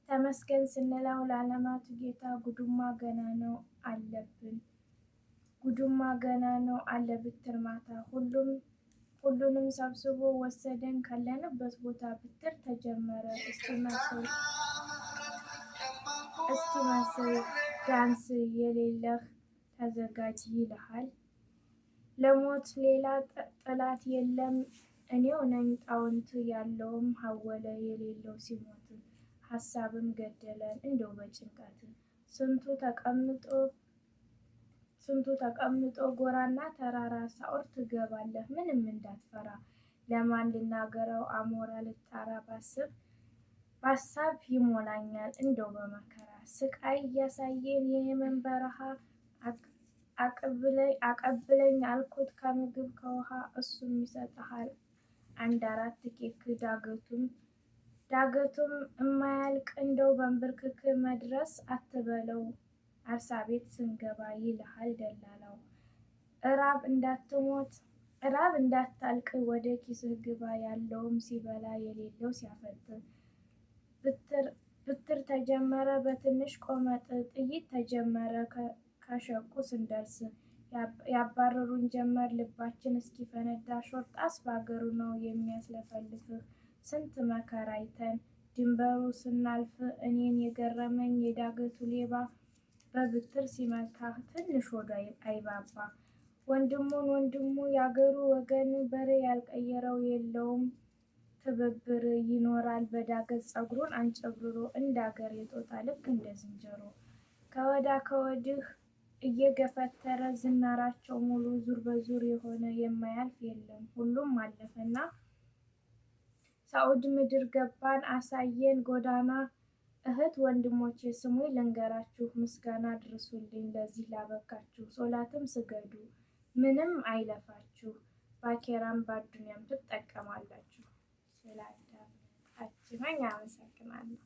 ተመስገን ስንለው ለዓለማቱ ጌታ ጉዱማ ገና ነው አለብን ጉዱማ ገና ነው አለ ብትር ማታ ሁሉንም ሰብስቦ ወሰደን ካለንበት ቦታ ብትር ተጀመረ እስኪመስል ዳንስ የሌለህ ተዘጋጅ ይልሃል። ለሞት ሌላ ጠላት የለም እኔው ነኝ ጣውንት ያለውም ሀወለ የሌለው ሲሞት ሀሳብም ገደለን እንደው በጭንቀት ስንቱ ተቀምጦ ጎራና ተራራ ሳኦር ትገባለህ ምንም እንዳትፈራ ለማን ልናገረው አሞራ ልጣራ ባሳብ ይሞላኛል እንደው በመከራ ስቃይ እያሳየን የየመን በረሃ አቀብለኝ አልኩት ከምግብ ከውሃ እሱም ይሰጥሃል 1 4 ኬክ ዳገቱም እማያልቅ እንደው በንብርክክ መድረስ አትበለው አርሳ ቤት ስንገባ ይልሃል ደላላው እራብ እንዳታልቅ ወደ ኪስህ ግባ ያለውም ሲበላ የሌለው ሲያፈጥ ብትር ተጀመረ በትንሽ ቆመጥ ጥይት ተጀመረ ከሸቁ ስንደርስ ያባርሩን ጀመር ልባችን እስኪፈነዳ ሾርጣስ ባገሩ ነው የሚያስለፈልፍህ ስንት መከራ አይተን ድንበሩ ስናልፍ እኔን የገረመኝ የዳገቱ ሌባ በብትር ሲመታህ ትንሽ ሆዱ አይባባ ወንድሙን ወንድሙ ያገሩ ወገን በሬ ያልቀየረው የለውም ትብብር ይኖራል በዳገት ፀጉሩን አንጨብርሮ እንዳገር የጦጣ ልክ እንደ ዝንጀሮ ከወዳ ከወድህ እየገፈተረ ዝናራቸው ሙሉ ዙር በዙር የሆነ የማያልፍ የለም ሁሉም አለፈና ሳኡድ ምድር ገባን አሳየን ጎዳና እህት ወንድሞቼ ስሙኝ ልንገራችሁ ምስጋና አድርሱልኝ ለዚህ ላበቃችሁ ሶላትም ስገዱ ምንም አይለፋችሁ በአኬራም በአዱንያም ትጠቀማላችሁ ስላዳመጣችሁኝ አመሰግናለሁ።